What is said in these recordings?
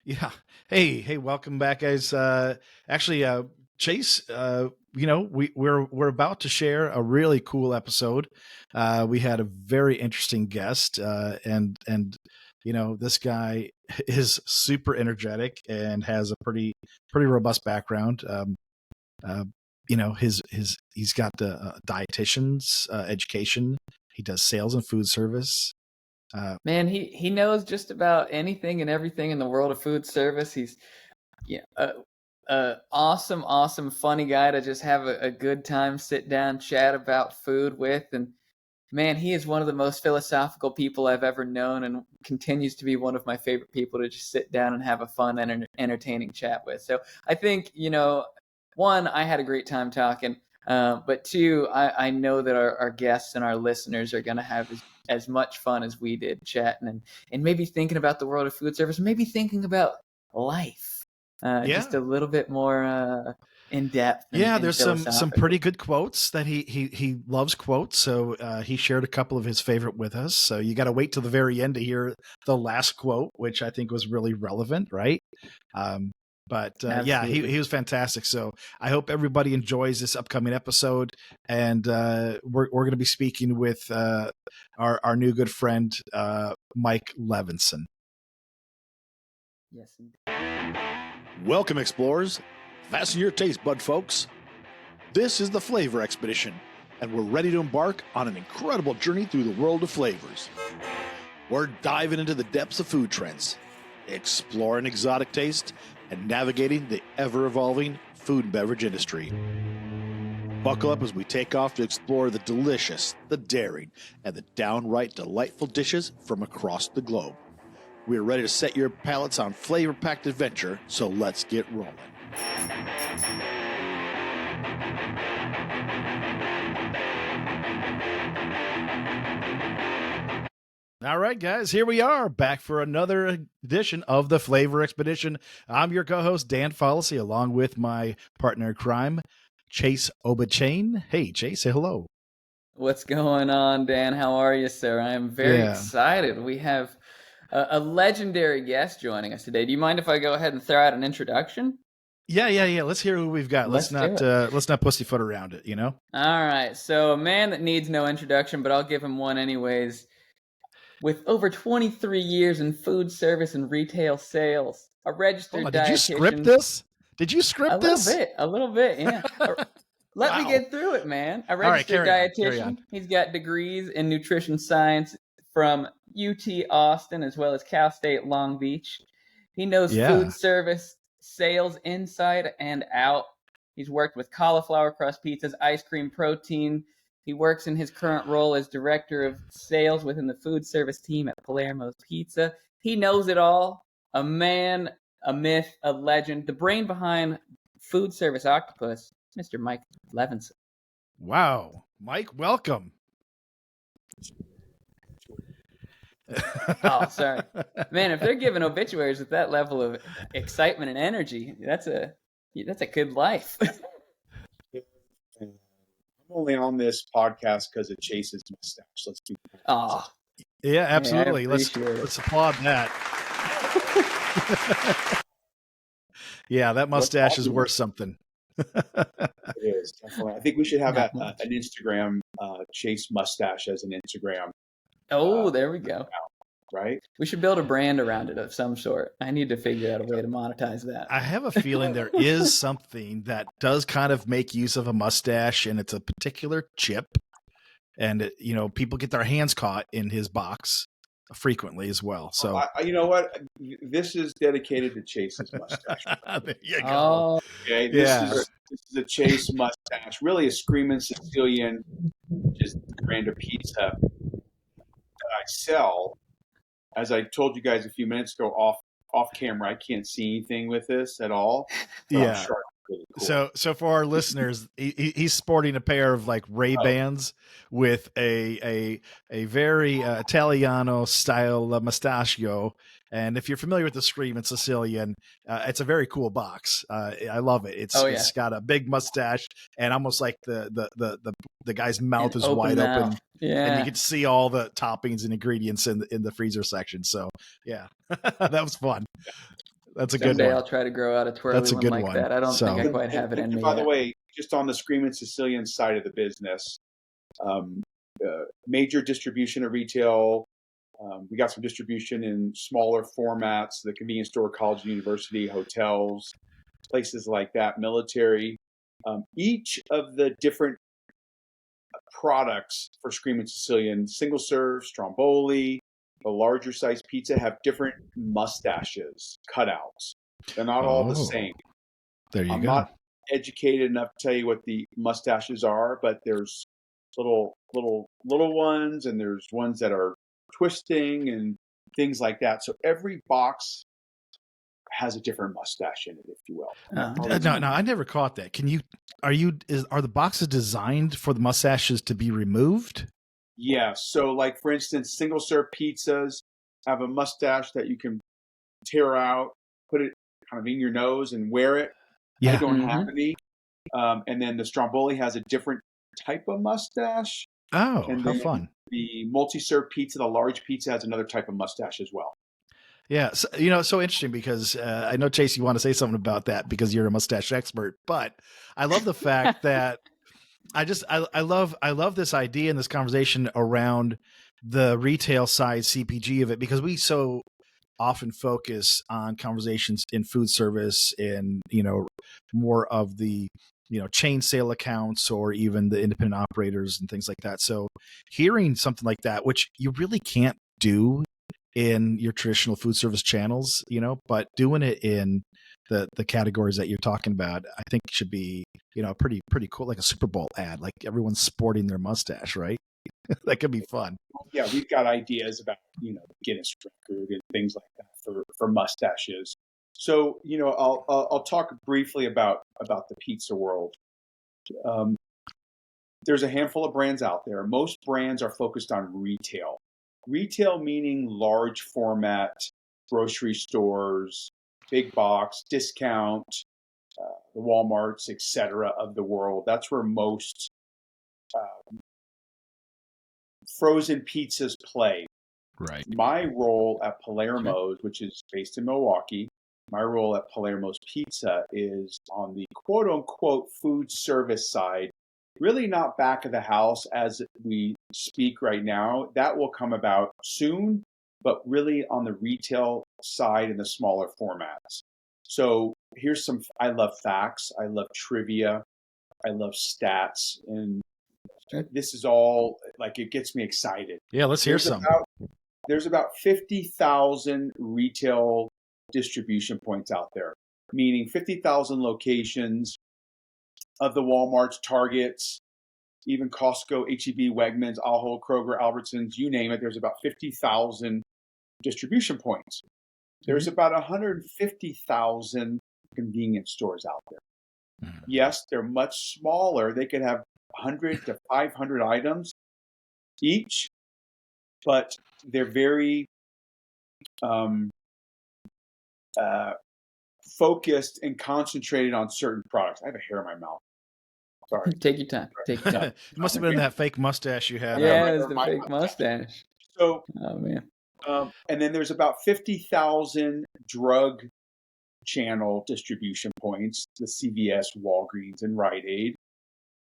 Yeah. Hey, welcome back, guys. Actually, Chase, we're about to share a really cool episode. We had a very interesting guest, and this guy is super energetic and has a pretty robust background. Uh, he's got the dietitian's education. He does sales and food service. Man, he knows just about anything and everything in the world of food service. He's awesome, funny guy to just have a good time, sit down, chat about food with. And man, he is one of the most philosophical people I've ever known, and continues to be one of my favorite people to just sit down and have a fun and entertaining chat with. So I think, one, I had a great time talking. But two, I know that our guests and our listeners are going to have as much fun as we did chatting and maybe thinking about the world of food service, maybe thinking about life just a little bit more in depth. There's some pretty good quotes that he loves quotes. So he shared a couple of his favorite with us. So you got to wait till the very end to hear the last quote, which I think was really relevant, right? He was fantastic. So I hope everybody enjoys this upcoming episode. And we're going to be speaking with our new good friend, Mike Levison. Yes, indeed. Welcome, explorers. Fasten your taste bud, folks. This is the Flavor Expedition, and we're ready to embark on an incredible journey through the world of flavors. We're diving into the depths of food trends, exploring exotic taste, and navigating the ever-evolving food and beverage industry. Buckle up as we take off to explore the delicious, the daring, and the downright delightful dishes from across the globe. We're ready to set your palates on flavor-packed adventure, so let's get rolling. All right, guys, here we are back for another edition of the Flavor Expedition. I'm your co-host, Dan Fallacy, along with my partner in crime, Chase Obachain. Hey, Chase, say hello. What's going on, Dan? How are you, sir? I am very excited. We have a legendary guest joining us today. Do you mind if I go ahead and throw out an introduction? Yeah. Let's hear who we've got. Let's not pussyfoot around it, you know? All right. So a man that needs no introduction, but I'll give him one anyways. With over 23 years in food service and retail sales, a registered dietitian. Did you script this? Did you script this? A little bit, yeah. Let me get through it, man. A registered dietitian. He's got degrees in nutrition science from UT Austin as well as Cal State Long Beach. He knows food service sales inside and out. He's worked with cauliflower crust pizzas, ice cream, protein. He works in his current role as director of sales within the food service team at Palermo's Pizza. He knows it all. A man, a myth, a legend, the brain behind Food Service Octopus, Mr. Mike Levison. Wow. Mike, welcome. Oh, sorry. Man, if they're giving obituaries with that level of excitement and energy, that's a good life. I'm only on this podcast because of Chase's mustache. Let's be honest. Oh, yeah, absolutely. Let's applaud that. Yeah, that mustache is worth something. It is, definitely. I think we should have an Instagram, Chase mustache as an Instagram. Oh, there we go. Right? We should build a brand around it of some sort. I need to figure out a way to monetize that. I have a feeling there is something that does kind of make use of a mustache, and it's a particular chip. And, people get their hands caught in his box frequently as well. So, you know what? This is dedicated to Chase's mustache. There you go. Oh, okay. This is a Chase mustache. Really a screaming Sicilian, just grander pizza that I sell. As I told you guys a few minutes ago off camera, I can't see anything with this at all. Yeah. I'm sure really cool. So for our listeners, he's sporting a pair of like Ray-Bans with a very Italiano style mustachio. And if you're familiar with the Screaming Sicilian, it's a very cool box. I love it. It's got a big mustache and almost like the guy's mouth is wide open. Yeah. And you can see all the toppings and ingredients in the freezer section. So yeah, that was fun. That's a good one. Someday I'll try to grow out a twirly one like that. I don't think I quite have it in me. By the way, just on the Screaming Sicilian side of the business, major distribution of retail. We got some distribution in smaller formats, the convenience store, college and university, hotels, places like that, military. Each of the different products for Screaming Sicilian, single serve, Stromboli, the larger size pizza have different mustaches, cutouts. They're not all the same. There you I'm go. not educated enough to tell you what the mustaches are, but there's little ones, and there's ones that are twisting and things like that. So every box has a different mustache in it, if you will. No, I never caught that. Are the boxes designed for the mustaches to be removed? Yeah. So, like for instance, single serve pizzas have a mustache that you can tear out, put it kind of in your nose, and wear it. Yeah. I don't have any. And then the Stromboli has a different type of mustache. Oh, and how fun! The multi-serve pizza, the large pizza, has another type of mustache as well. Yeah, so, so interesting because I know, Chase, you want to say something about that because you're a mustache expert, but I love the fact that I love this idea and this conversation around the retail side CPG of it, because we so often focus on conversations in food service and, more of the, chain sale accounts or even the independent operators and things like that. So hearing something like that, which you really can't do in your traditional food service channels, but doing it in the categories that you're talking about, I think should be, pretty cool, like a Super Bowl ad, like everyone's sporting their mustache, right? That could be fun. Yeah, we've got ideas about, Guinness record and things like that for mustaches. So, I'll talk briefly about the pizza world. There's a handful of brands out there. Most brands are focused on retail. Retail meaning large format, grocery stores, big box, discount, the Walmarts, etc. of the world. That's where most frozen pizzas play. Right. My role at Palermo's, which is based in Milwaukee, my role at Palermo's Pizza is on the quote unquote food service side. Really not back of the house as we speak right now. That will come about soon, but really on the retail side in the smaller formats. So here's I love facts. I love trivia. I love stats. And this is all, it gets me excited. Yeah, let's hear some. There's about 50,000 retail distribution points out there, meaning 50,000 locations of the Walmarts, Targets, even Costco, H-E-B, Wegmans, Ahold, Kroger, Albertsons, you name it. There's about 50,000 distribution points. There's about 150,000 convenience stores out there. Yes, they're much smaller. They could have 100 to 500 items each, but they're very focused and concentrated on certain products. I have a hair in my mouth. Sorry. Take your time. It must have been that fake mustache you had. Yeah, it's the fake mustache. So, oh man. And then there's about 50,000 drug channel distribution points, the CVS, Walgreens, and Rite Aid.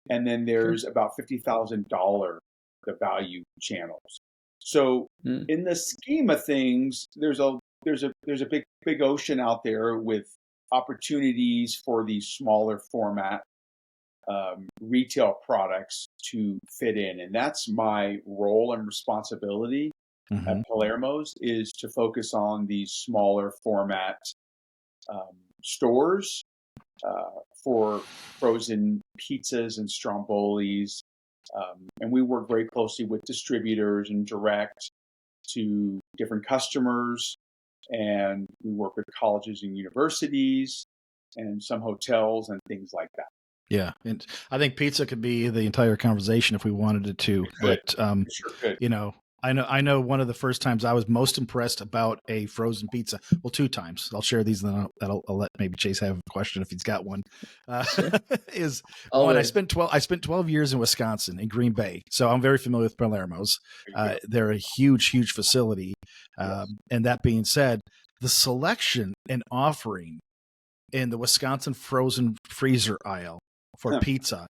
And then there's about $50,000 the value channels. So in the scheme of things, there's a big ocean out there with opportunities for these smaller format retail products to fit in. And that's my role and responsibility at Palermo's, is to focus on these smaller format stores for frozen pizzas and Strombolis. And we work very closely with distributors and direct to different customers. And we work with colleges and universities and some hotels and things like that. Yeah, and I think pizza could be the entire conversation if we wanted it to. But sure could. I know one of the first times I was most impressed about a frozen pizza. Well, two times. I'll share these, and then I'll let maybe Chase have a question if he's got one. Sure. Is one, I spent 12 years in Wisconsin, in Green Bay, so I'm very familiar with Palermo's. They're a huge facility. And that being said, the selection and offering in the Wisconsin frozen freezer aisle for pizza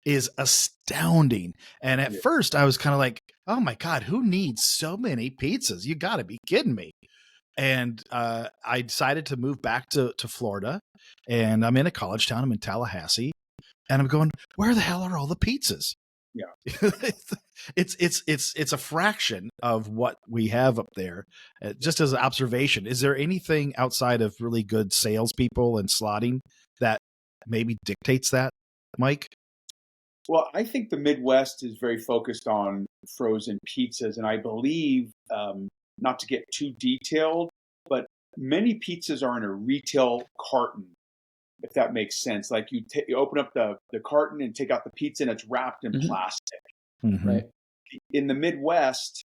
is astounding. And at first I was kind of like, oh my God, who needs so many pizzas? You got to be kidding me. And I decided to move back to Florida, and I'm in a college town. I'm in Tallahassee, and I'm going, where the hell are all the pizzas? Yeah. it's a fraction of what we have up there. Just as an observation, is there anything outside of really good salespeople and slotting that maybe dictates that, Mike? Well, I think the Midwest is very focused on frozen pizzas, and I believe, not to get too detailed, but many pizzas are in a retail carton, if that makes sense. Like you open up the carton and take out the pizza, and it's wrapped in plastic. Mm-hmm. Right. In the Midwest,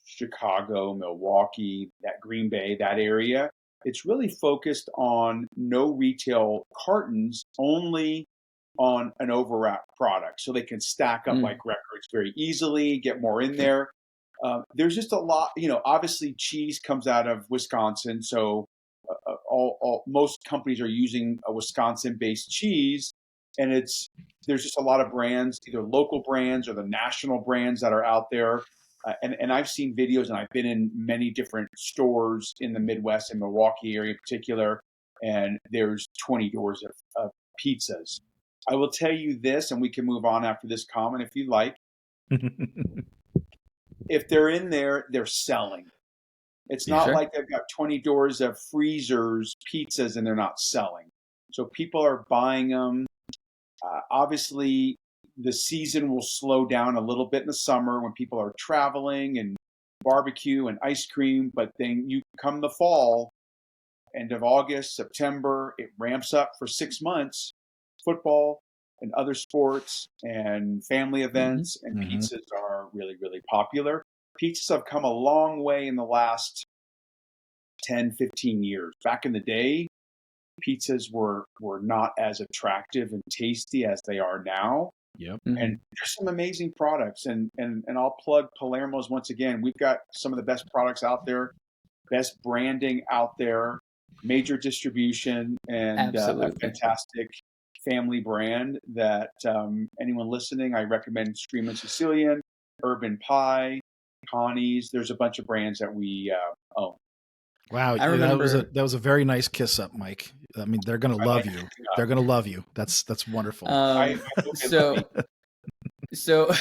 Chicago, Milwaukee, that Green Bay, that area, it's really focused on no retail cartons, only on an overwrap product, so they can stack up like records very easily, get more in there. There's just a lot, obviously cheese comes out of Wisconsin, so most companies are using a Wisconsin-based cheese, and there's just a lot of brands, either local brands or the national brands that are out there. And I've seen videos, and I've been in many different stores in the Midwest and Milwaukee area in particular, and there's 20 doors of pizzas. I will tell you this, and we can move on after this comment if you like. If they're in there, they're selling. It's not like they've got 20 doors of freezers, pizzas, and they're not selling. So people are buying them. Obviously, the season will slow down a little bit in the summer when people are traveling and barbecue and ice cream. But then you come the fall, end of August, September, it ramps up for 6 months. Football and other sports and family events, and pizzas are really, really popular. Pizzas have come a long way in the last 10, 15 years. Back in the day, pizzas were not as attractive and tasty as they are now. Yep. And there's some amazing products. And I'll plug Palermo's once again. We've got some of the best products out there, best branding out there, major distribution, and a fantastic family brand that anyone listening, I recommend Screamin' Sicilian, Urban Pie, Connie's. There's a bunch of brands that we own. Wow, I remember that was a very nice kiss up, Mike. I mean, they're gonna love you. They're gonna love you. That's wonderful. So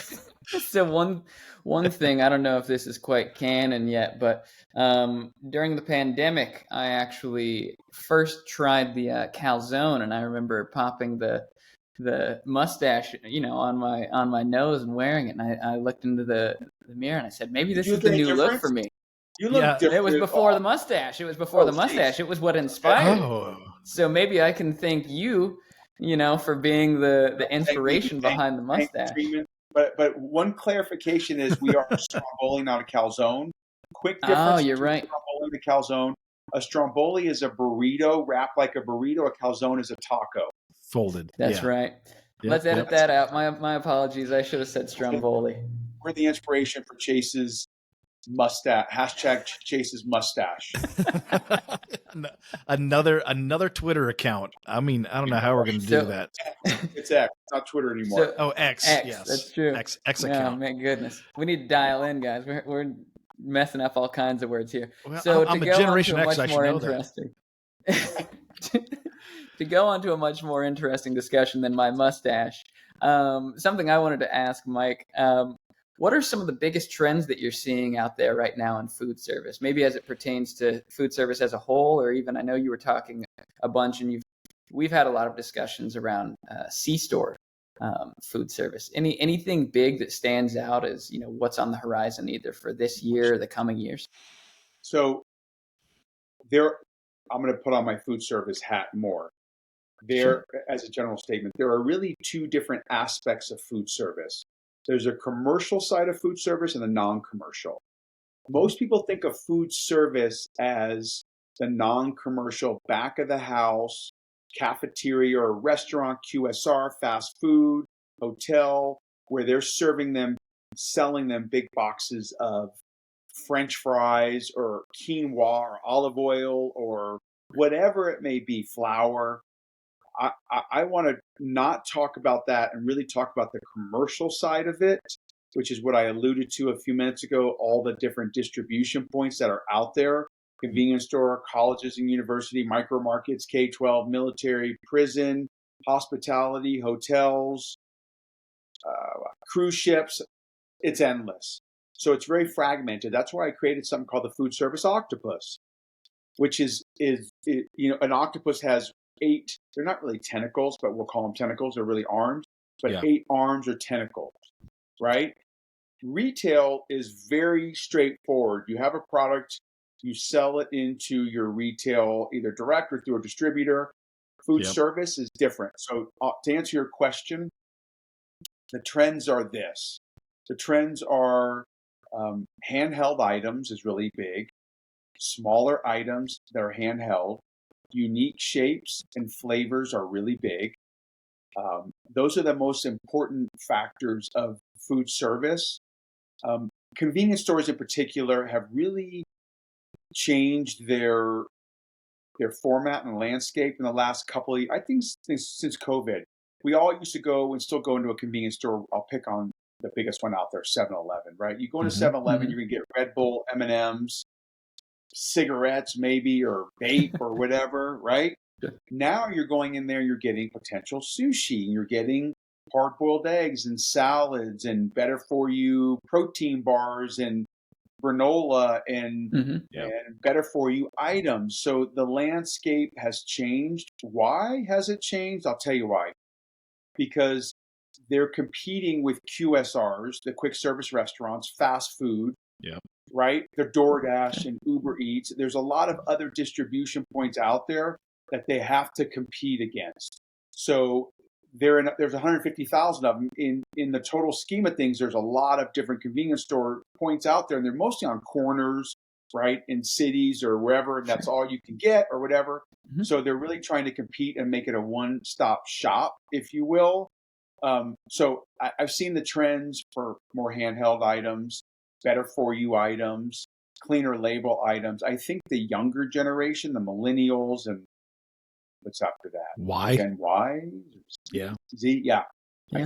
one thing, I don't know if this is quite canon yet, but during the pandemic, I actually first tried the calzone, and I remember popping the mustache, on my nose and wearing it. And I looked into the mirror and I said, maybe this is the new look for me. You look different. It was before the mustache. It was before the mustache. It was what inspired it. So maybe I can thank you, for being the inspiration behind the mustache. But one clarification is we are a stromboli, not a calzone. Quick difference. Oh, you're right. Stromboli and a calzone. A stromboli is a burrito wrapped like a burrito. A calzone is a taco. Folded. That's right. Yep. Let's edit that out. My apologies. I should have said stromboli. We're the inspiration for Chase's mustache. Hashtag Chase's mustache. another Twitter account. I mean, I don't know how we're going to do that. It's X, not Twitter anymore. X. X. Yes, that's true. X account. Oh, my goodness, we need to dial in, guys. We're messing up all kinds of words here. Well, so I'm to a go Generation on to a X. much I more should know interesting. To go on to a much more interesting discussion than my mustache, something I wanted to ask Mike. What are some of the biggest trends that you're seeing out there right now in food service? Maybe as it pertains to food service as a whole, or even I know you were talking a bunch, and we've had a lot of discussions around C-store food service. Anything big that stands out as what's on the horizon, either for this year or the coming years? So I'm going to put on my food service hat more. As a general statement, there are really two different aspects of food service. There's a commercial side of food service and a non-commercial. Most people think of food service as the non-commercial back of the house, cafeteria or restaurant, QSR, fast food, hotel, where they're selling them big boxes of French fries or quinoa or olive oil or whatever it may be, flour. I want to not talk about that and really talk about the commercial side of it, which is what I alluded to a few minutes ago, all the different distribution points that are out there, convenience store, colleges and university, micro markets, K-12, military, prison, hospitality, hotels, cruise ships. It's endless. So it's very fragmented. That's why I created something called the food service octopus, which is an octopus has 8, they're not really tentacles, but we'll call them tentacles. They're really arms, but 8 arms or tentacles, right? Retail is very straightforward. You have a product, you sell it into your retail, either direct or through a distributor. Food service is different. So to answer your question, the trends are this. The trends are handheld items is really big. Smaller items that are handheld, unique shapes and flavors are really big. Those are the most important factors of food service. Convenience stores in particular have really changed their format and landscape in the last couple of years. I think since COVID. We all used to go and still go into a convenience store. I'll pick on the biggest one out there, 7-Eleven, right? You go into 7-Eleven, you're going to get Red Bull, M&Ms, cigarettes maybe, or vape or whatever, right? Now you're going in there, you're getting potential sushi, you're getting hard-boiled eggs and salads and better for you protein bars and granola and better for you items. So the landscape has changed. Why has it changed? I'll tell you why. Because they're competing with QSRs, the quick service restaurants, fast food, right? The DoorDash and Uber Eats. There's a lot of other distribution points out there that they have to compete against. So there's 150,000 of them. In the total scheme of things, there's a lot of different convenience store points out there, and they're mostly on corners, right, in cities or wherever, and that's all you can get or whatever. So they're really trying to compete and make it a one-stop shop, if you will. So I've seen the trends for more handheld items, better for you items, cleaner label items. I think the younger generation, the millennials, and what's after that? Gen Y? Z? Yeah. I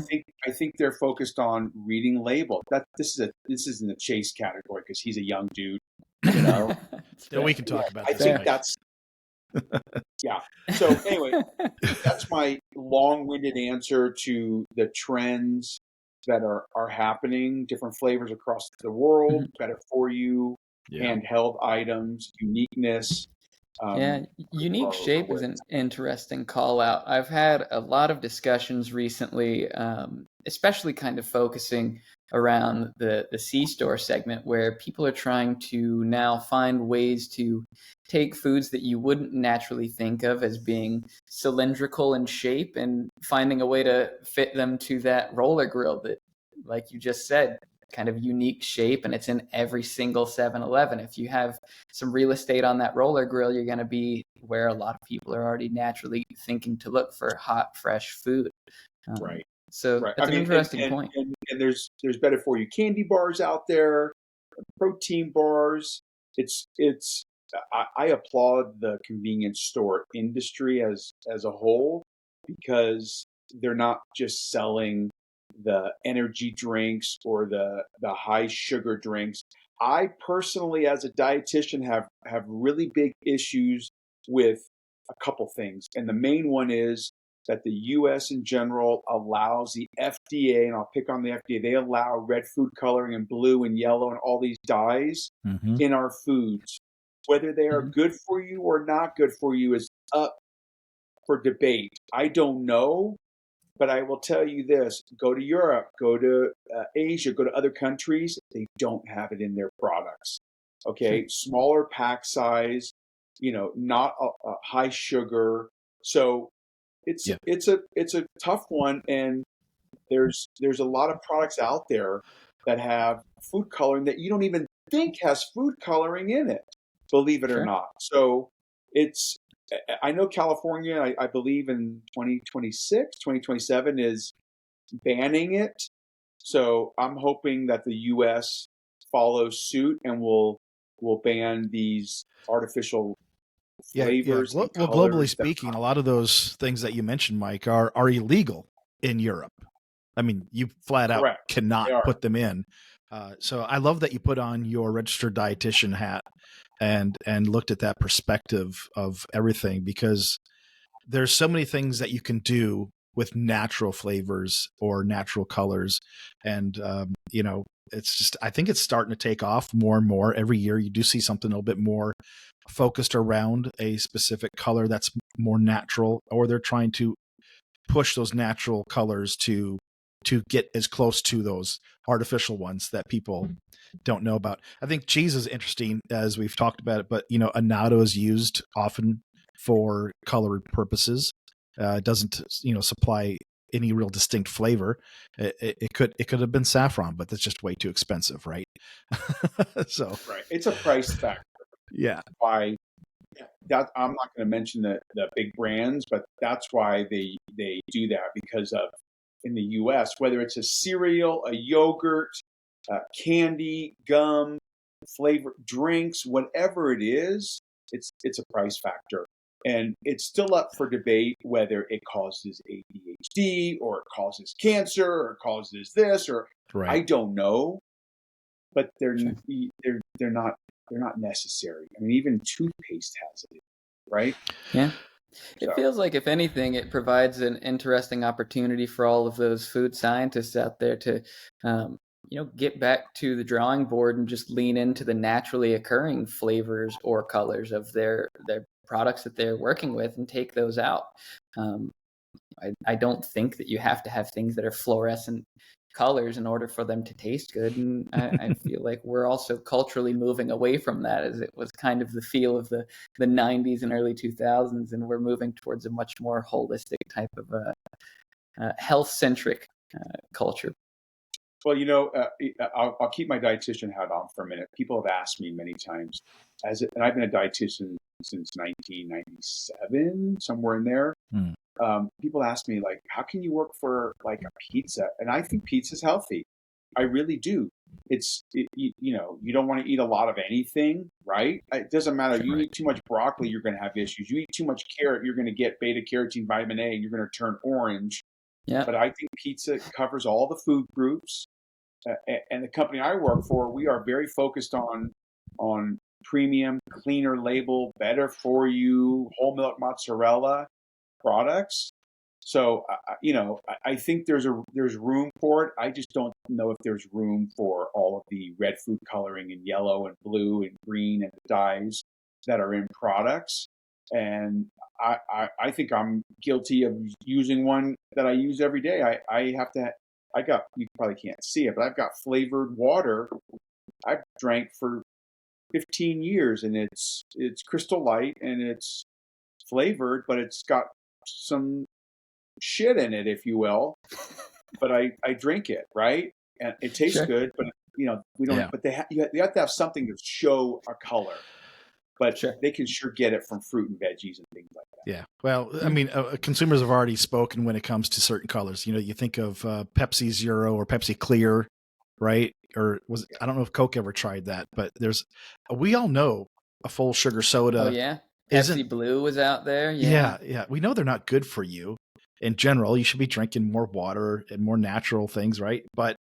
think they're focused on reading label. This isn't a Chase category because he's a young dude, you know. Still, we can talk about. I think that's So anyway, that's my long-winded answer to the trends that are happening. Different flavors across the world, better for you, handheld items, uniqueness. Unique shape is an interesting call out. I've had a lot of discussions recently, especially kind of focusing around the C-store segment, where people are trying to now find ways to take foods that you wouldn't naturally think of as being cylindrical in shape and finding a way to fit them to that roller grill that, like you just said, kind of unique shape, and it's in every single 7-Eleven. If you have some real estate on that roller grill, you're going to be where a lot of people are already naturally thinking to look for hot, fresh food. Right. So that's an interesting point. And there's better for you candy bars out there, protein bars. I applaud the convenience store industry as a whole, because they're not just selling the energy drinks or the high sugar drinks. I personally, as a dietitian, have really big issues with a couple things. And the main one is that the U.S. in general allows the FDA, and I'll pick on the FDA, they allow red food coloring and blue and yellow and all these dyes in our foods. Whether they are good for you or not good for you is up for debate. I don't know. But I will tell you this, go to Europe, go to Asia, go to other countries, they don't have it in their products. Okay, smaller pack size, not a high sugar. So it's a tough one, and there's a lot of products out there that have food coloring that you don't even think has food coloring in it, believe it or not. So I know California, I believe in 2026, 2027 is banning it. So I'm hoping that the U.S. follow suit and will ban these artificial flavors. Well, globally speaking, a lot of those things that you mentioned, Mike, are illegal in Europe. I mean, you flat out cannot put them in. So I love that you put on your registered dietitian hat and looked at that perspective of everything, because there's so many things that you can do with natural flavors or natural colors. And, it's just, I think it's starting to take off more and more. Every year you do see something a little bit more focused around a specific color that's more natural, or they're trying to push those natural colors to get as close to those artificial ones that people don't know about. I think cheese is interesting, as we've talked about it, but annatto is used often for colored purposes. It doesn't, supply any real distinct flavor. It could have been saffron, but that's just way too expensive, right? So it's a price factor. Yeah. Why that I'm not going to mention the big brands, but that's why they do that, because of, in the U.S., whether it's a cereal, a yogurt, candy, gum, flavor, drinks, whatever it is, it's a price factor. And it's still up for debate whether it causes ADHD or it causes cancer or causes this, or I don't know. But they're not necessary. I mean, even toothpaste has it, right? Yeah. It feels like, if anything, it provides an interesting opportunity for all of those food scientists out there to, get back to the drawing board and just lean into the naturally occurring flavors or colors of their products that they're working with and take those out. I don't think that you have to have things that are fluorescent colors in order for them to taste good. And I feel like we're also culturally moving away from that, as it was kind of the feel of the 90s and early 2000s. And we're moving towards a much more holistic type of health-centric culture. Well, I'll keep my dietitian hat on for a minute. People have asked me many times, and I've been a dietitian since 1997, somewhere in there. People ask me, like, how can you work for like a pizza? And I think pizza's healthy. I really do. You don't want to eat a lot of anything, right? It doesn't matter. You eat too much broccoli, you're going to have issues. You eat too much carrot, you're going to get beta carotene, vitamin A, and you're going to turn orange. Yeah. But I think pizza covers all the food groups. And the company I work for, we are very focused on premium, cleaner label, better for you, whole milk mozzarella products. So, I think there's room for it. I just don't know if there's room for all of the red food coloring and yellow and blue and green and dyes that are in products. And I think I'm guilty of using one that I use every day. You probably can't see it, but I've got flavored water I've drank for 15 years, and it's Crystal Light and it's flavored, but it's got some shit in it, if you will. But I drink it, right? And it tastes good, but we don't. Yeah. But you have to have something to show a color. But they can sure get it from fruit and veggies and things like that. Yeah. Well, I mean, consumers have already spoken when it comes to certain colors. You think of Pepsi Zero or Pepsi Clear, right? Or I don't know if Coke ever tried that, but we all know a full sugar soda. Oh, yeah. Pepsi Blue was out there. Yeah. We know they're not good for you. In general, you should be drinking more water and more natural things, right? But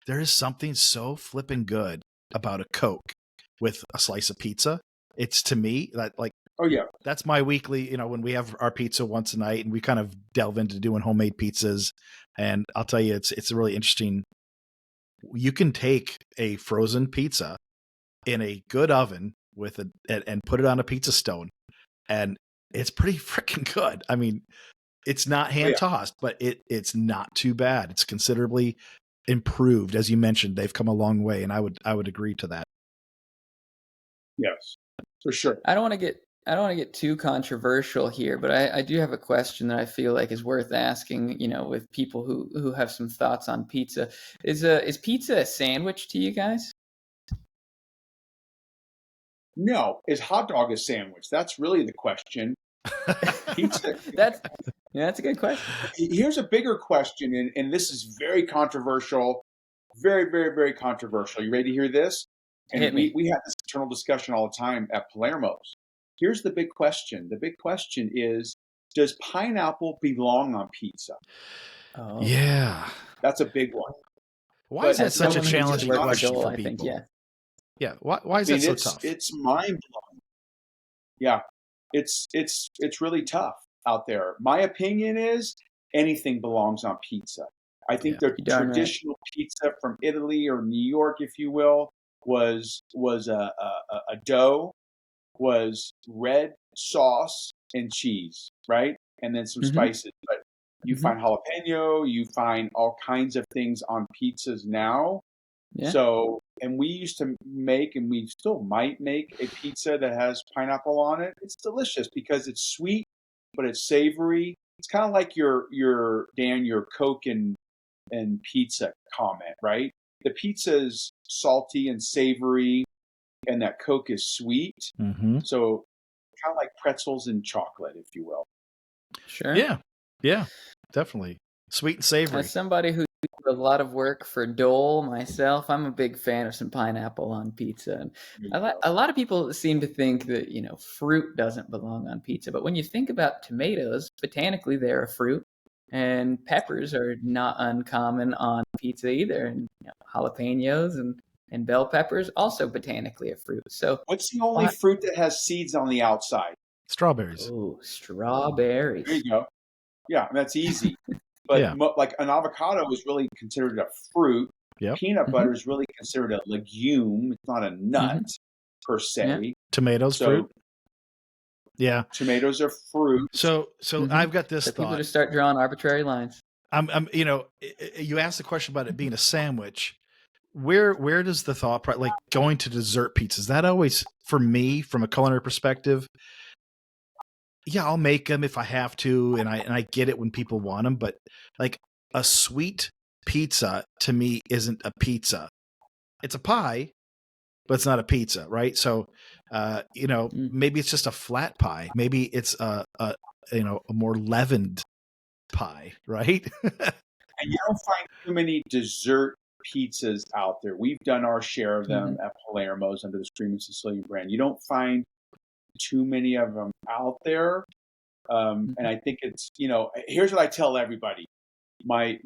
there is something so flippin' good about a Coke with a slice of pizza. It's, to me, that, like, oh yeah, that's my weekly, when we have our pizza once a night and we kind of delve into doing homemade pizzas. And I'll tell you, it's really interesting. You can take a frozen pizza in a good oven and put it on a pizza stone, and it's pretty freaking good. I mean, it's not hand tossed, but it's not too bad. It's considerably improved. As you mentioned, they've come a long way, and I would agree to that. Yes. For sure. I don't want to get too controversial here, but I do have a question that I feel like is worth asking, with people who have some thoughts on pizza. Is pizza a sandwich to you guys? No. Is hot dog a sandwich? That's really the question. Pizza. That's a good question. Here's a bigger question, and this is very controversial. very, very, very controversial. You ready to hear this? And we have this internal discussion all the time at Palermo's. Here's the big question. The big question is, does pineapple belong on pizza? Oh. Yeah. That's a big one. Why is that such a challenging question for people? I think, yeah. Yeah. Why is that so tough? It's mind blowing. Yeah. It's really tough out there. My opinion is anything belongs on pizza. I think the traditional pizza from Italy or New York, if you will, was a dough, was red sauce and cheese, right? And then some spices. But you find jalapeno, you find all kinds of things on pizzas now. Yeah. So, and we used to make, and we still might make, a pizza that has pineapple on it. It's delicious because it's sweet, but it's savory. It's kind of like your Coke and pizza comment, right? The pizza is salty and savory, and that Coke is sweet. So kind of like pretzels and chocolate, if you will. Sure. Yeah, definitely. Sweet and savory. As somebody who does a lot of work for Dole myself, I'm a big fan of some pineapple on pizza. And a lot of people seem to think that, fruit doesn't belong on pizza. But when you think about tomatoes, botanically, they're a fruit. And peppers are not uncommon on pizza either. And jalapenos and bell peppers, also botanically a fruit. So what's the only fruit that has seeds on the outside? Strawberries. Oh, strawberries. There you go. Yeah, that's easy. But like an avocado is really considered a fruit. Yep. Peanut butter is really considered a legume. It's not a nut per se. Yeah. Tomatoes, fruit. Yeah. Tomatoes are fruit. So I've got this thought. People just start drawing arbitrary lines. You asked the question about it being a sandwich. Where does the thought, like going to dessert pizzas, that always, for me, from a culinary perspective, yeah, I'll make them if I have to, and I get it when people want them, but like a sweet pizza to me isn't a pizza. It's a pie, but it's not a pizza, right? So, maybe it's just a flat pie. Maybe it's a more leavened pie, right? And you don't find too many dessert pizzas out there. We've done our share of them at Palermo's under the Screaming Sicilian brand. You don't find too many of them out there. And I think it's, here's what I tell everybody. My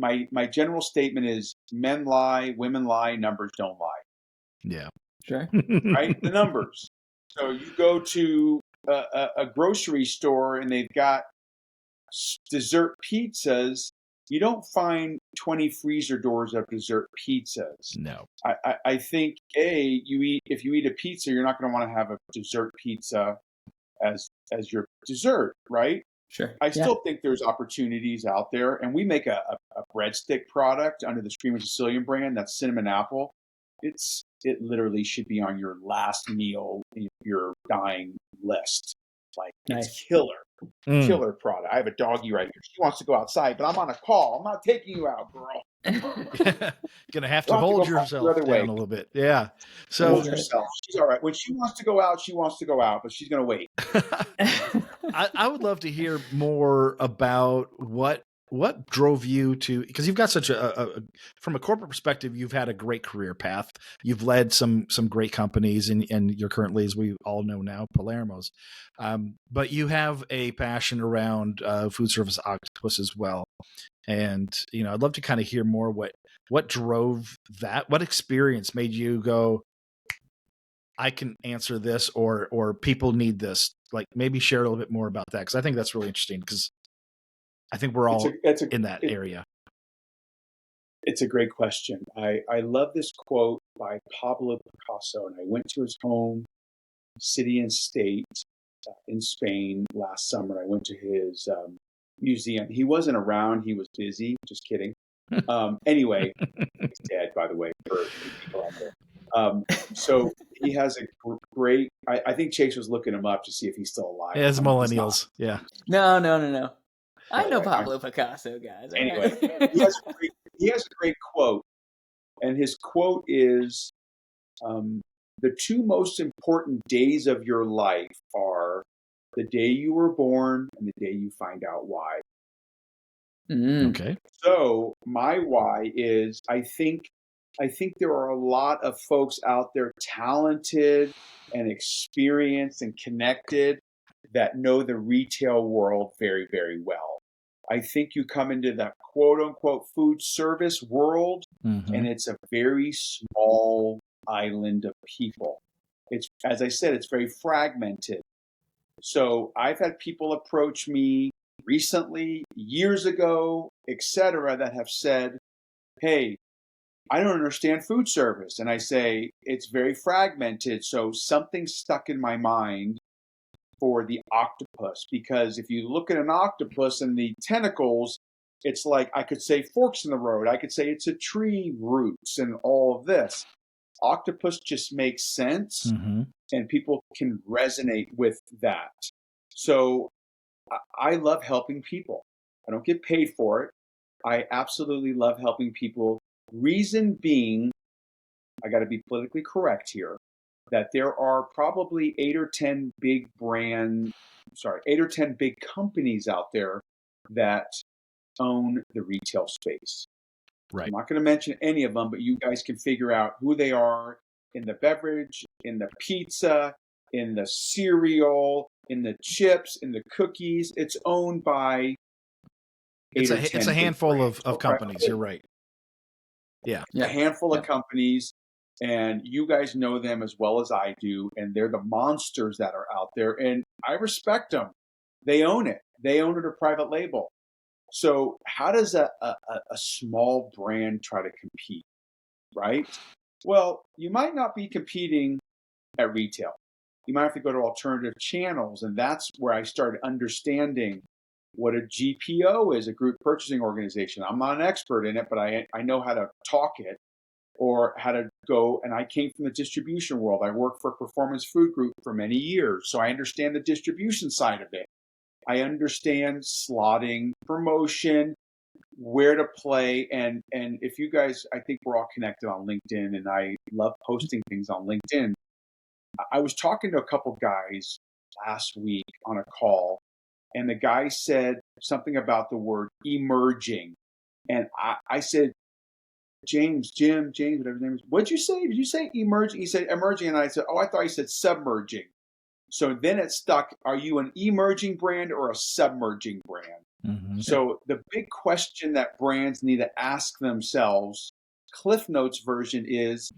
general statement is men lie, women lie, numbers don't lie. Yeah. Sure. Right? The numbers. So you go to a grocery store and they've got dessert pizzas. You don't find 20 freezer doors of dessert pizzas. No. I think if you eat a pizza, you're not going to want to have a dessert pizza as your dessert, right? Sure. I still think there's opportunities out there, and we make a breadstick product under the Screaming Sicilian brand. That's cinnamon apple. It literally should be on your last meal if you're dying list. Like it's killer product. I have a doggy right here. She wants to go outside, but I'm on a call. I'm not taking you out, girl. Gonna have to hold yourself down a little bit. Yeah. So hold yourself. She's all right. When she wants to go out, she wants to go out, but she's gonna wait. I would love to hear more about what drove you to, because you've got such from a corporate perspective, you've had a great career path. You've led some great companies, and you're currently, as we all know now, Palermo's. But you have a passion around food service octopus as well. And, I'd love to kind of hear more what drove that, what experience made you go, I can answer this, or people need this. Like, maybe share a little bit more about that, because I think that's really interesting, because I think we're all in that area. It's a great question. I love this quote by Pablo Picasso, and I went to his home, city and state, in Spain last summer. I went to his museum. He wasn't around. He was busy. Just kidding. Anyway, he's dead, by the way, for people out there. So he has a great, I think Chase was looking him up to see if he's still alive. Yeah, it's millennials. Yeah. No. I know Pablo Picasso, guys. Anyway, he has a great quote. And his quote is, the two most important days of your life are the day you were born and the day you find out why. Okay. So my why is, I think I think there are a lot of folks out there talented and experienced and connected that know the retail world very, very well. I think you come into that quote unquote food service world, and it's a very small island of people. It's, as I said, it's very fragmented. So I've had people approach me recently, years ago, etc., that have said, hey, I don't understand food service. And I say, it's very fragmented. So something stuck in my mind for the octopus, because if you look at an octopus and the tentacles, it's like, I could say forks in the road. I could say it's a tree roots and all of this. Octopus just makes sense, and people can resonate with that. So I love helping people. I don't get paid for it. I absolutely love helping people. Reason being, I got to be politically correct here, that there are probably 8 or 10 big companies out there that own the retail space. Right. I'm not going to mention any of them, but you guys can figure out who they are in the beverage, in the pizza, in the cereal, in the chips, in the cookies. It's owned by it's a handful of companies. You're right. Yeah. A handful of companies, and you guys know them as well as I do, and they're the monsters that are out there, and I respect them. They own it. They own it or private label. So how does a small brand try to compete, right? Well, you might not be competing at retail. You might have to go to alternative channels, and that's where I started understanding what a GPO is, a group purchasing organization. I'm not an expert in it, but I know how to talk it, or how to go, and I came from the distribution world. I worked for Performance Food Group for many years, so I understand the distribution side of it. I understand slotting, promotion, where to play, and if you guys, I think we're all connected on LinkedIn, and I love posting things on LinkedIn. I was talking to a couple guys last week on a call, and the guy said something about the word emerging, and I said, James, whatever his name is, what'd you say? Did you say emerging? He said emerging, and I said, oh, I thought he said submerging. So then it stuck. Are you an emerging brand or a submerging brand? So the big question that brands need to ask themselves, Cliff Notes version, is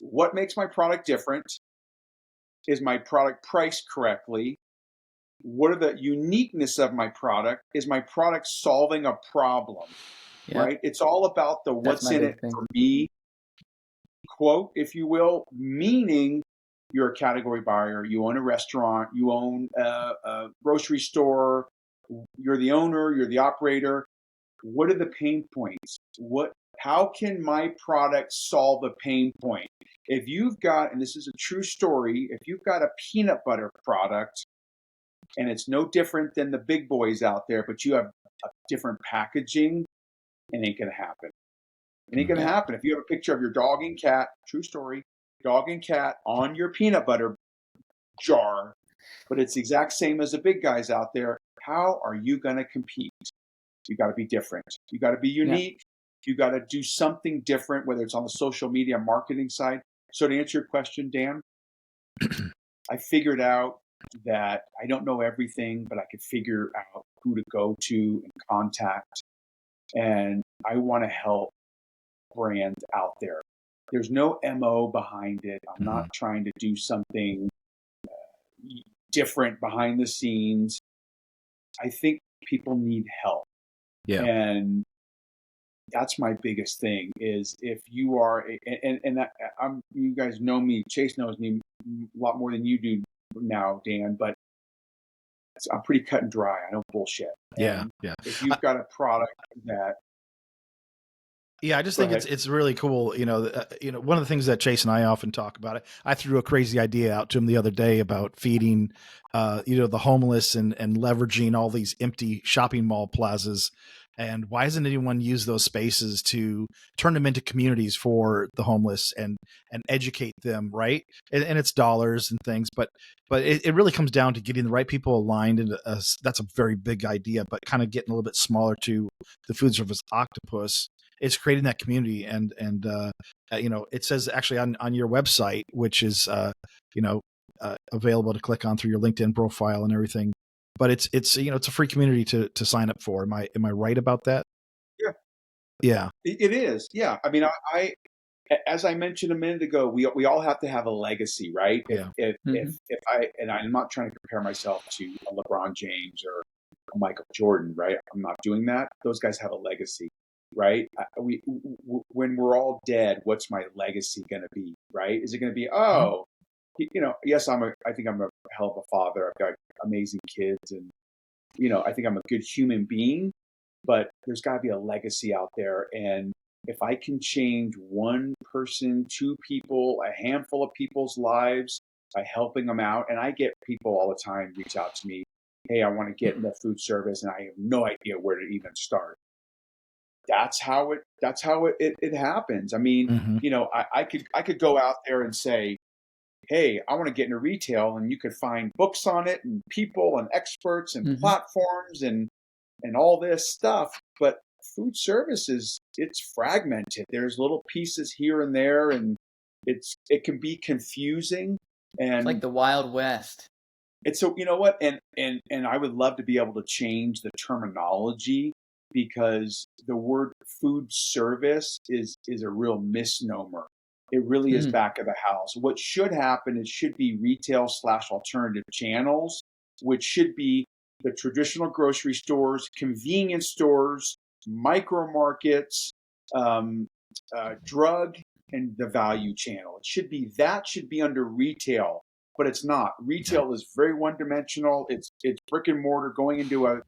what makes my product different? Is my product priced correctly? What are the uniqueness of my product? Is my product solving a problem? Right? It's all about the what's in it for me quote, if you will, meaning you're a category buyer, you own a restaurant, you own a grocery store, you're the owner, you're the operator. What are the pain points? How can my product solve a pain point? If you've got, and this is a true story, if you've got a peanut butter product and it's no different than the big boys out there, but you have a different packaging, it ain't going to happen. It ain't going to happen. If you have a picture of your dog and cat, true story, dog and cat on your peanut butter jar, but it's the exact same as the big guys out there, how are you going to compete? You got to be different. You got to be unique. You got to do something different, whether it's on the social media marketing side. So to answer your question, Dan, I figured out that I don't know everything, but I could figure out who to go to and contact. And I want to help brands out there. There's no MO behind it. I'm not trying to do something different behind the scenes. I think people need help. Yeah. And that's my biggest thing is if you are, you guys know me, Chase knows me a lot more than you do now, Dan, but I'm pretty cut and dry. I don't bullshit. Yeah. If you've got a product that, I just think it's really cool. One of the things that Chase and I often talk about it. I threw a crazy idea out to him the other day about feeding, the homeless and leveraging all these empty shopping mall plazas. And why doesn't anyone use those spaces to turn them into communities for the homeless and educate them, right? And it's dollars and things, but it really comes down to getting the right people aligned. And that's a very big idea, but kind of getting a little bit smaller to the food service octopus it's creating that community. And it says actually on your website, which is, available to click on through your LinkedIn profile and everything, but it's a free community to sign up for. Am I right about that? Yeah. Yeah. It is. Yeah. I mean, I as I mentioned a minute ago, we all have to have a legacy, right? Yeah. If I'm not trying to compare myself to a LeBron James or a Michael Jordan, right? I'm not doing that. Those guys have a legacy, right? When we're all dead, what's my legacy going to be, right? Is it going to be, yes, I think I'm a hell of a father. I've got amazing kids, and I think I'm a good human being. But there's got to be a legacy out there, and if I can change one person, two people, a handful of people's lives by helping them out, and I get people all the time reach out to me, hey, I want to get into food service, and I have no idea where to even start. That's how it happens. I mean, I could go out there and say, hey, I want to get into retail, and you could find books on it and people and experts and platforms and all this stuff. But food service it's fragmented. There's little pieces here and there, and it can be confusing. And it's like the Wild West. And so, you know what? And I would love to be able to change the terminology, because the word food service is a real misnomer. It really is back of the house. What should happen is should be retail/alternative channels, which should be the traditional grocery stores, convenience stores, micro markets, drug, and the value channel. It should be under retail, but it's not. Retail is very one-dimensional. It's brick and mortar going into a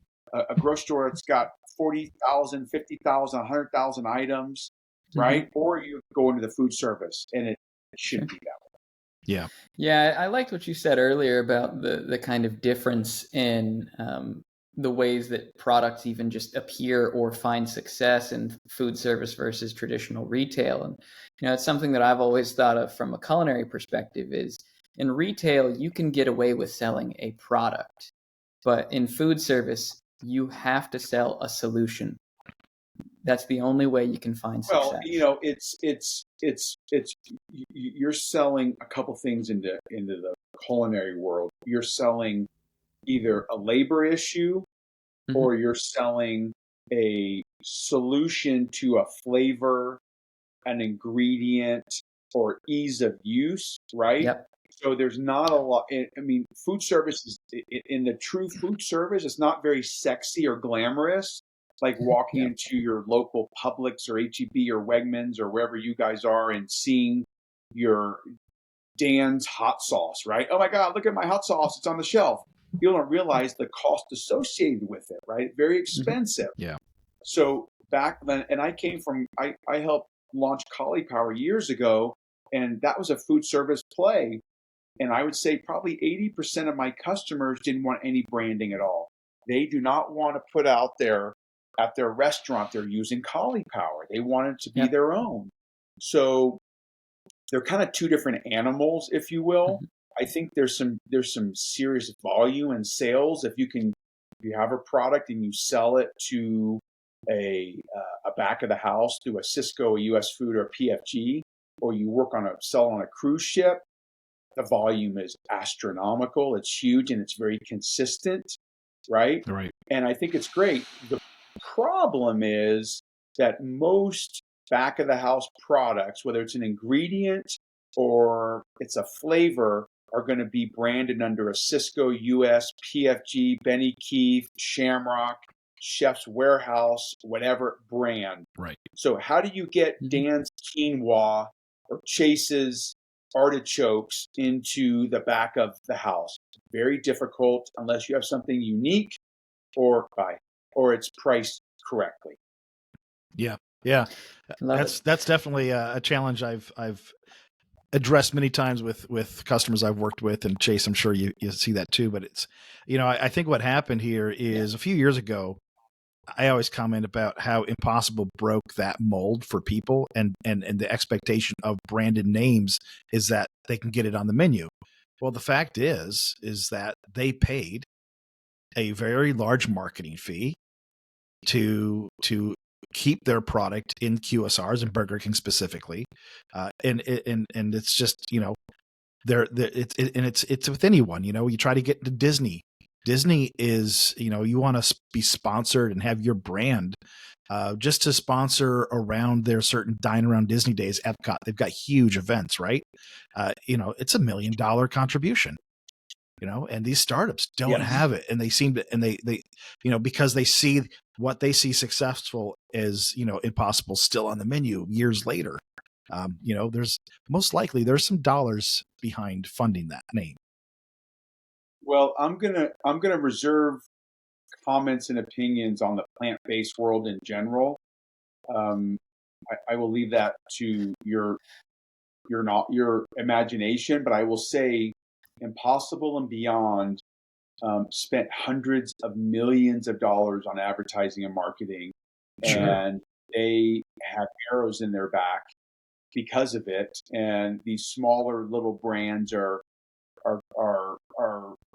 grocery store that's got 40,000, 50,000, 100,000 items, right? Or you go into the food service, and it shouldn't be that way. Yeah. Yeah, I liked what you said earlier about the kind of difference in the ways that products even just appear or find success in food service versus traditional retail. And, it's something that I've always thought of from a culinary perspective is in retail, you can get away with selling a product, but in food service, you have to sell a solution. That's the only way you can find success. Well, it's you're selling a couple things into the culinary world. You're selling either a labor issue, or you're selling a solution to a flavor, an ingredient, or ease of use, right? Yep. So there's not a lot. I mean, food service is in the true food service. It's not very sexy or glamorous, like walking into your local Publix or HEB or Wegmans or wherever you guys are and seeing your Dan's hot sauce, right? Oh my God, look at my hot sauce. It's on the shelf. You don't realize the cost associated with it, right? Very expensive. Yeah. So back then, and I helped launch Collie Power years ago, and that was a food service play. And I would say probably 80% of my customers didn't want any branding at all. They do not want to put out there at their restaurant they're using Collie Power. They want it to be their own. So they're kind of two different animals, if you will. I think there's some serious volume and sales if you have a product and you sell it to a back of the house through a Cisco, a US Food, or a PFG, or you sell on a cruise ship. The volume is astronomical. It's huge and it's very consistent, right? Right. And I think it's great. The problem is that most back of the house products, whether it's an ingredient or it's a flavor, are going to be branded under a Cisco, US, PFG, Benny Keith, Shamrock, Chef's Warehouse, whatever brand. Right. So how do you get Dan's quinoa or Chase's artichokes into the back of the house? Very difficult unless you have something unique or it's priced correctly. Yeah. That's definitely a challenge I've addressed many times with customers I've worked with, and Chase, I'm sure you see that too. But it's, I think what happened here is a few years ago, I always comment about how Impossible broke that mold for people, and the expectation of branded names is that they can get it on the menu. Well, the fact is that they paid a very large marketing fee to keep their product in QSRs and Burger King specifically. And it's just, it's with anyone, you try to get to Disney. Disney is, you want to be sponsored and have your brand just to sponsor around their certain Dine Around Disney Days. Epcot, they've got huge events, right? It's $1 million contribution, and these startups don't have it. And they seem to, and they, because they see what they see successful as, impossible still on the menu years later. There's most likely there's some dollars behind funding that name. Well, I'm gonna reserve comments and opinions on the plant-based world in general. I will leave that to your imagination, but I will say Impossible and Beyond spent hundreds of millions of dollars on advertising and marketing, and they have arrows in their back because of it. And these smaller little brands are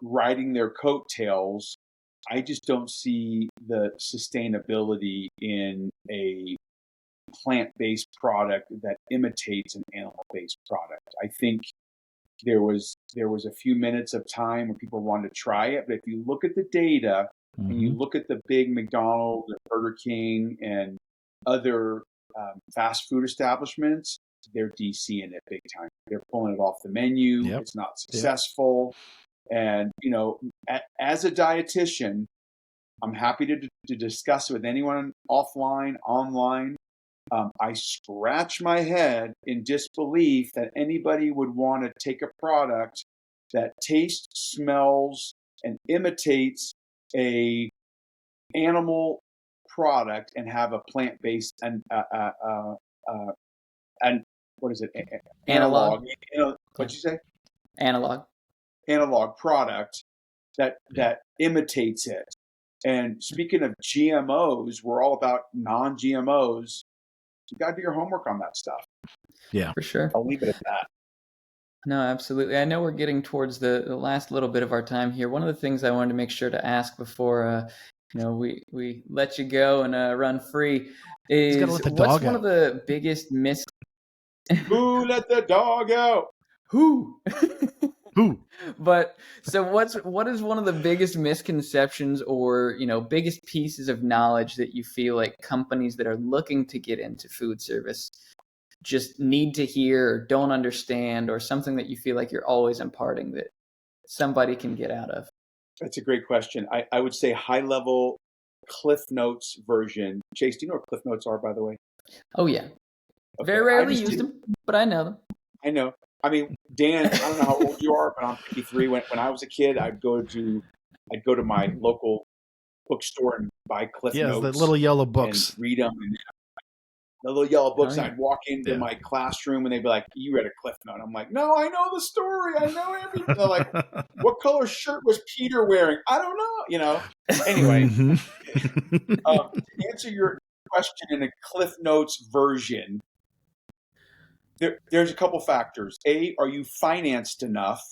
riding their coattails. I just don't see the sustainability in a plant-based product that imitates an animal-based product. I think there was a few minutes of time when people wanted to try it, but if you look at the data and you look at the big McDonald's and Burger King and other fast food establishments, they're DCing it big time. They're pulling it off the menu. Yep. It's not successful. Yep. And, as a dietitian, I'm happy to discuss it with anyone offline, online. I scratch my head in disbelief that anybody would want to take a product that tastes, smells, and imitates a animal product and have a plant-based and what is it? Analog. What'd you say? Analog product that imitates it. And speaking of GMOs, we're all about non-GMOs. You got to do your homework on that stuff. Yeah, for sure. I'll leave it at that. No, absolutely. I know we're getting towards the last little bit of our time here. One of the things I wanted to make sure to ask before we let you go and run free is what's one of the biggest Who let the dog out? Who? Who? But so what is one of the biggest misconceptions or, biggest pieces of knowledge that you feel like companies that are looking to get into food service just need to hear or don't understand, or something that you feel like you're always imparting that somebody can get out of? That's a great question. I would say high level Cliff Notes version. Chase, do you know what Cliff Notes are, by the way? Oh, yeah. Okay. Very rarely use them, but I know them. I know. I mean, Dan, I don't know how old you are, but I'm 53. When I was a kid, I'd go to my local bookstore and buy Cliff Notes. Yeah, the little yellow books. And read them. And the little yellow books. Oh, yeah. I'd walk into my classroom and they'd be like, "You read a Cliff Note?" I'm like, "No, I know the story. I know everything." They're like, "What color shirt was Peter wearing?" "I don't know." Anyway, to answer your question in a Cliff Notes version, there's a couple factors. A, are you financed enough?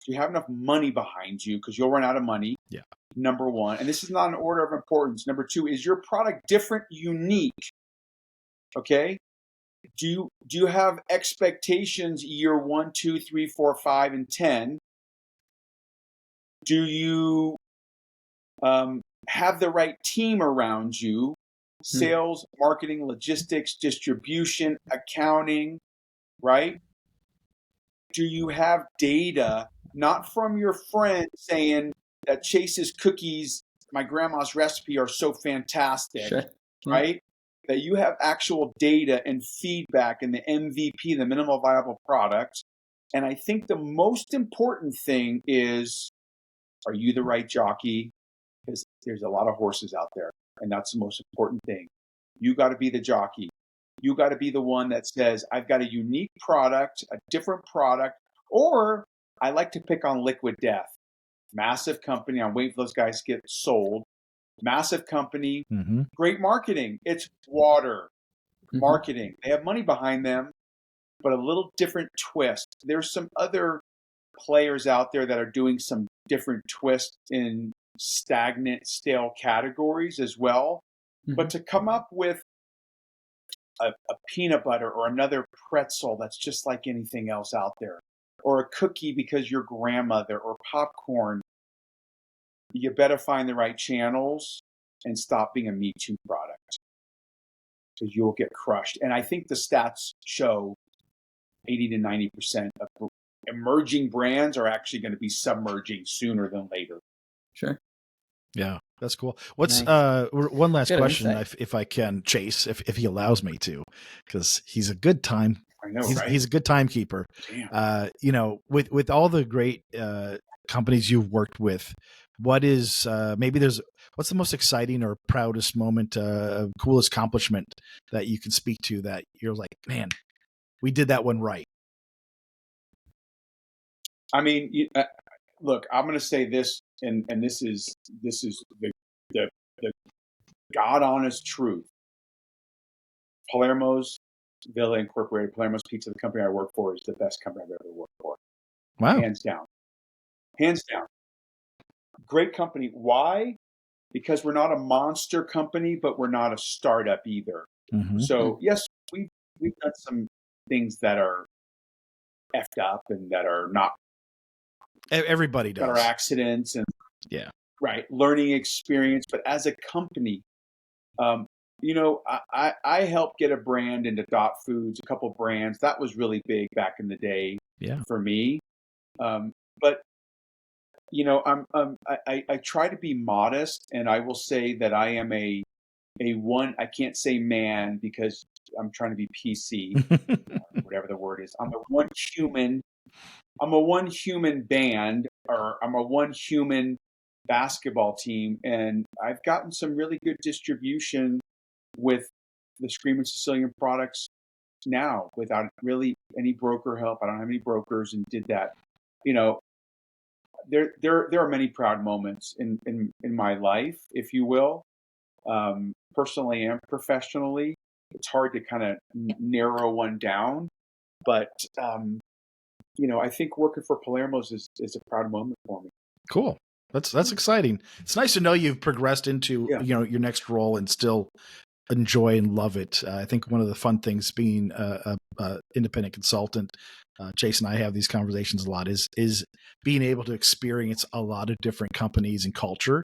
Do you have enough money behind you? Because you'll run out of money. Yeah. Number one. And this is not an order of importance. Number two, is your product different, unique? Okay. Do you have expectations year 1, 2, 3, 4, 5, and 10? Do you have the right team around you? Sales, marketing, logistics, distribution, accounting, right? Do you have data, not from your friend saying that Chase's cookies, my grandma's recipe, are so fantastic, sure. Right? That you have actual data and feedback and the MVP, the minimal viable product. And I think the most important thing is, are you the right jockey? Because there's a lot of horses out there, and that's the most important thing. You got to be the jockey. You got to be the one that says, I've got a unique product, a different product, or I like to pick on Liquid Death. Massive company. I'm waiting for those guys to get sold. Massive company, great marketing. It's water marketing. They have money behind them, but a little different twist. There's some other players out there that are doing some different twists in stagnant, stale categories as well. But to come up with a peanut butter or another pretzel that's just like anything else out there, or a cookie because your grandmother, or popcorn, you better find the right channels and stop being a Me Too product, because you'll get crushed. And I think the stats show 80 to 90% of emerging brands are actually going to be submerging sooner than later. Sure. Yeah, that's cool. What's Nice. One last Good question, insight. if I can, Chase, if he allows me to, because he's a good time. I know, He's, right? he's a good timekeeper. Damn. You know, with all the great companies you've worked with, what is what's the most exciting or proudest moment, coolest accomplishment that you can speak to that you're like, man, we did that one right? I mean, look, I'm going to say this, and this is the God honest truth. Palermo's Villa Incorporated, Palermo's Pizza, the company I work for, is the best company I've ever worked for. Wow. Hands down. Hands down. Great company. Why? Because we're not a monster company, but we're not a startup either. Mm-hmm. So yes, we've done some things that are effed up and that are not. Everybody does. That are accidents and yeah, right, learning experience. But as a company, you know, I helped get a brand into Dot Foods, a couple brands. That was really big back in the day for me. But you know, I try to be modest, and I will say that I am a one. I can't say man because I'm trying to be PC, whatever the word is. I'm a one human band, or I'm a one human basketball team, and I've gotten some really good distribution with the Screaming Sicilian products now without really any broker help. I don't have any brokers, and did that. You know, there are many proud moments in my life, if you will, personally and professionally. It's hard to kind of narrow one down, but you know, I think working for Palermo's is a proud moment for me. Cool. That's exciting. It's nice to know you've progressed into your next role and still enjoy and love it. I think one of the fun things being a independent consultant, Chase and I have these conversations a lot, is being able to experience a lot of different companies and culture,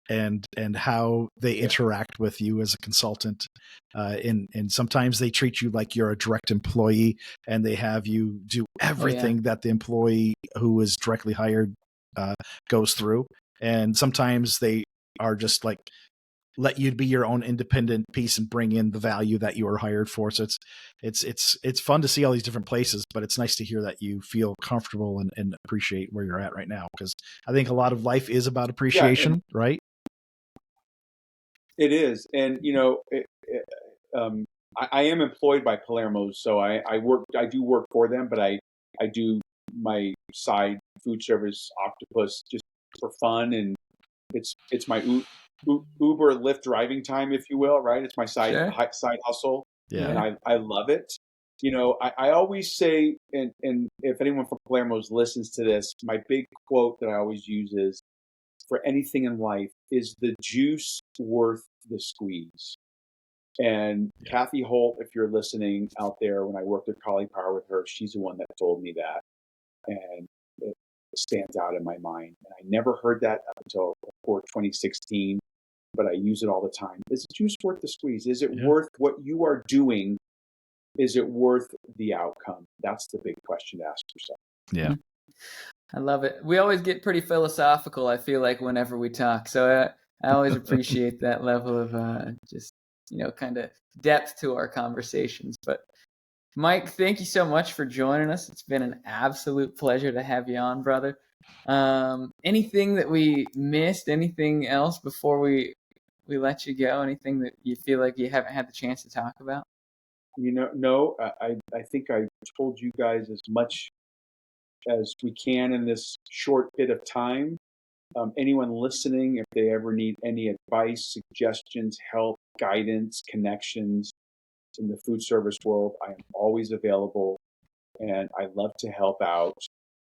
and how they interact with you as a consultant. And sometimes they treat you like you're a direct employee, and they have you do everything that the employee who is directly hired goes through. And sometimes they are just like, let you be your own independent piece and bring in the value that you were hired for. So it's fun to see all these different places, but it's nice to hear that you feel comfortable and appreciate where you're at right now. Because I think a lot of life is about appreciation, right? It is. And, you know, I am employed by Palermo's, so I do work for them, but I do my side food service octopus just for fun. And it's my Uber Lyft driving time, if you will, right? It's my side hustle, and I love it. You know, I always say, and if anyone from Palermo's listens to this, my big quote that I always use is, for anything in life, is the juice worth the squeeze? And Kathy Holt, if you're listening out there, when I worked at Collie Power with her, she's the one that told me that, and it stands out in my mind. And I never heard that until 2016. But I use it all the time. Is the juice worth the squeeze? Is it worth what you are doing? Is it worth the outcome? That's the big question to ask yourself. Yeah. I love it. We always get pretty philosophical, I feel like, whenever we talk. So I always appreciate that level of just, you know, kind of depth to our conversations. But Mike, thank you so much for joining us. It's been an absolute pleasure to have you on, brother. Anything that we missed? Anything else before we let you go? Anything that you feel like you haven't had the chance to talk about? You know, no, I think I told you guys as much as we can in this short bit of time. Anyone listening, if they ever need any advice, suggestions, help, guidance, connections in the food service world, I am always available, and I love to help out.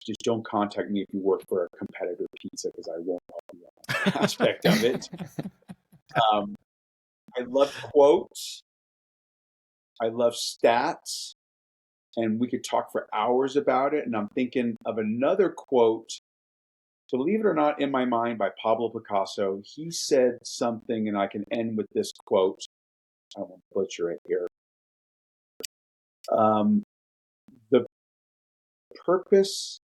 Just don't contact me if you work for a competitor pizza, because I won't help you on that aspect of it. I love quotes. I love stats, and we could talk for hours about it. And I'm thinking of another quote, believe it or not, in my mind by Pablo Picasso. He said something, and I can end with this quote. I won't butcher it here. The purpose.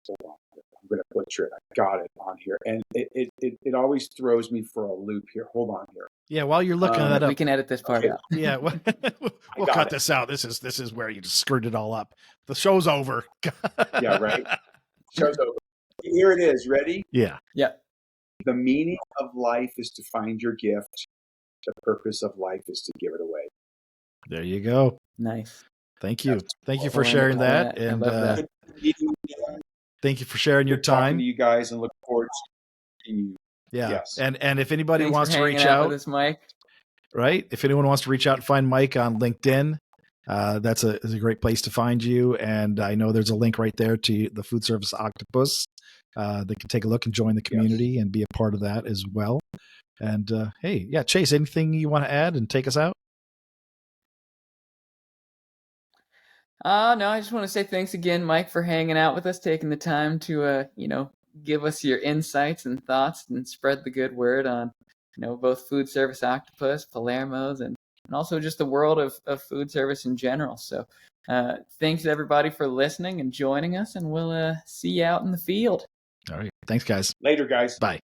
Hold on. I'm going to butcher it. I got it on here. And it always throws me for a loop here. Hold on here. Yeah, while you're looking that up. We can edit this part out. Yeah, we'll cut this out. This is where you just screwed it all up. The show's over. Yeah, right? Show's over. Here it is. Ready? Yeah. Yeah. The meaning of life is to find your gift. The purpose of life is to give it away. There you go. Nice. Thank you. Thank you for sharing that. And thank you for sharing your time. Talking to you guys, and look forward to seeing you. Yeah. Yes. And if anybody Thanks wants for to reach hanging out out, with us, Mike. right? If anyone wants to reach out and find Mike on LinkedIn, that's a great place to find you. And I know there's a link right there to the Food Service Octopus. They can take a look and join the community and be a part of that as well. And hey, yeah, Chase, anything you want to add and take us out? No, I just want to say thanks again, Mike, for hanging out with us, taking the time to, give us your insights and thoughts and spread the good word on, both Food Service Octopus, Palermo's, and also just the world of food service in general. So thanks everybody for listening and joining us, and we'll see you out in the field. All right. Thanks, guys. Later, guys. Bye.